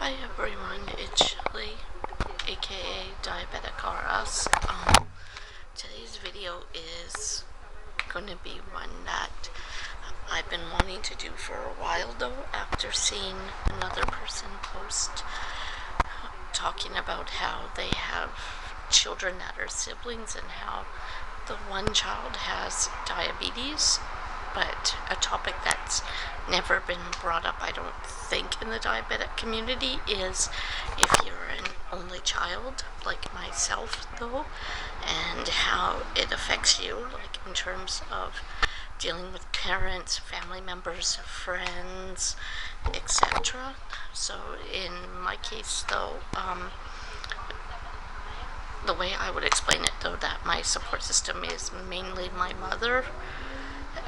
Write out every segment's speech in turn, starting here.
Hi everyone, it's Shelly, aka Diabetic RS. Today's video is going to be one that I've been wanting to do for a while though, after seeing another person post talking about how they have children that are siblings and how the one child has diabetes, but a topic that's never been brought up, I don't think, in the diabetic community is if you're an only child, like myself though, and how it affects you, like in terms of dealing with parents, family members, friends, etc. So in my case though, the way I would explain it though, that my support system is mainly my mother,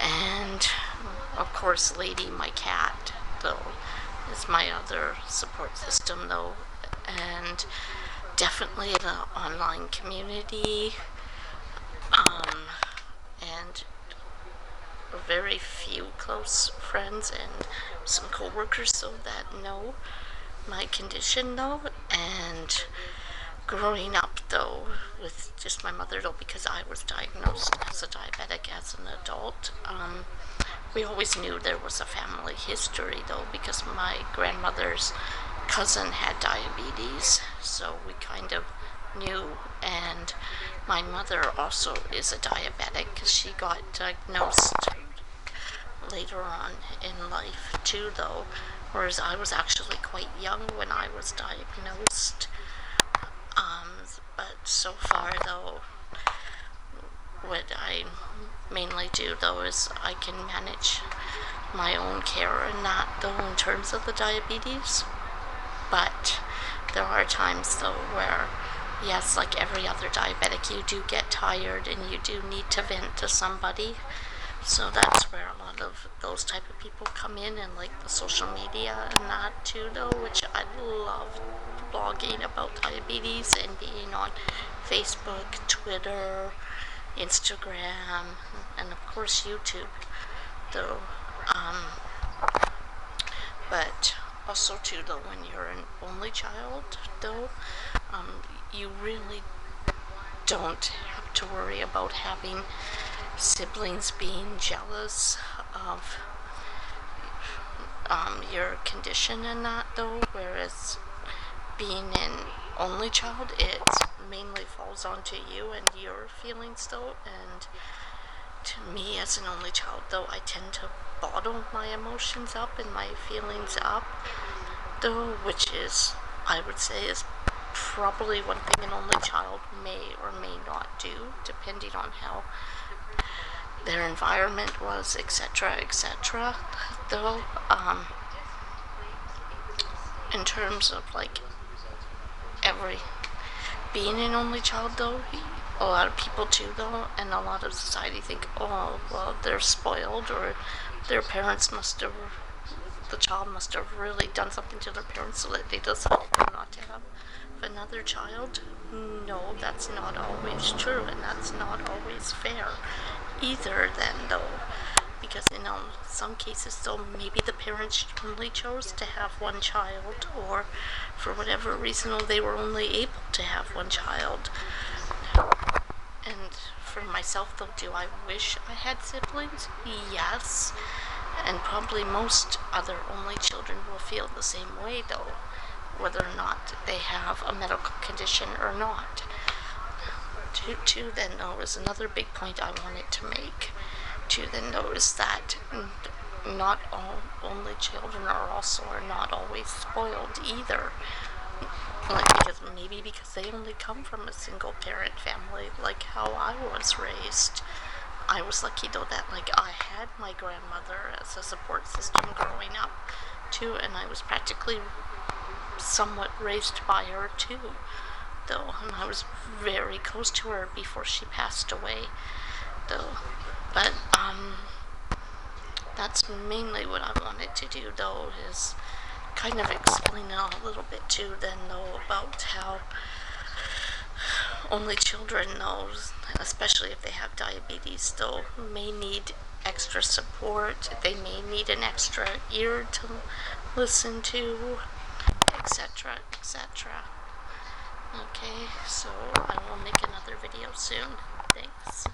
and of course Lady, my cat, though, is my other support system though, and definitely the online community, and very few close friends and some co-workers so that know my condition though. And growing up though with just my mother though, because I was diagnosed as a diabetic as an adult, we always knew there was a family history though, because my grandmother's cousin had diabetes, so we kind of knew. And my mother also is a diabetic because she got diagnosed later on in life too though, whereas I was actually quite young when I was diagnosed. But so far though, what I mainly do though is I can manage my own care and that though in terms of the diabetes. But there are times though where, yes, like every other diabetic, you do get tired and you do need to vent to somebody. So that's where a lot of those type of people come in, and like the social media and that too though, which I love blogging about diabetes and being on Facebook, Twitter, Instagram, and of course YouTube though. But also too though, when you're an only child though, you really don't have to worry about having siblings being jealous of your condition and that though, whereas being an only child, it mainly falls onto you and your feelings though. And to me as an only child though, I tend to bottle my emotions up and my feelings up though, which is, I would say, is probably one thing an only child may or may not do, depending on how their environment was, etc., etc. though. In terms of like every being an only child though, a lot of people too though, and a lot of society think, oh well, they're spoiled, or their parents must have, the child must have really done something to their parents so that they decided not to have another child. No, that's not always true, and that's not always fair either then though, because in some cases though, maybe the parents only chose to have one child, or for whatever reason they were only able to have one child. And for myself though, do I wish I had siblings? Yes, and probably most other only children will feel the same way though, whether or not they have a medical condition or not. Too then though is another big point I wanted to make. Too then though is that not all only children are not always spoiled either. Like, because they only come from a single parent family, like how I was raised. I was lucky though that like I had my grandmother as a support system growing up too, and I was practically somewhat raised by her too though, and I was very close to her before she passed away though. But that's mainly what I wanted to do though, is kind of explain a little bit too then though about how only children though, especially if they have diabetes though, may need extra support. They may need an extra ear to listen to, etc. etc., etc. Okay, so I will make another video soon. Thanks.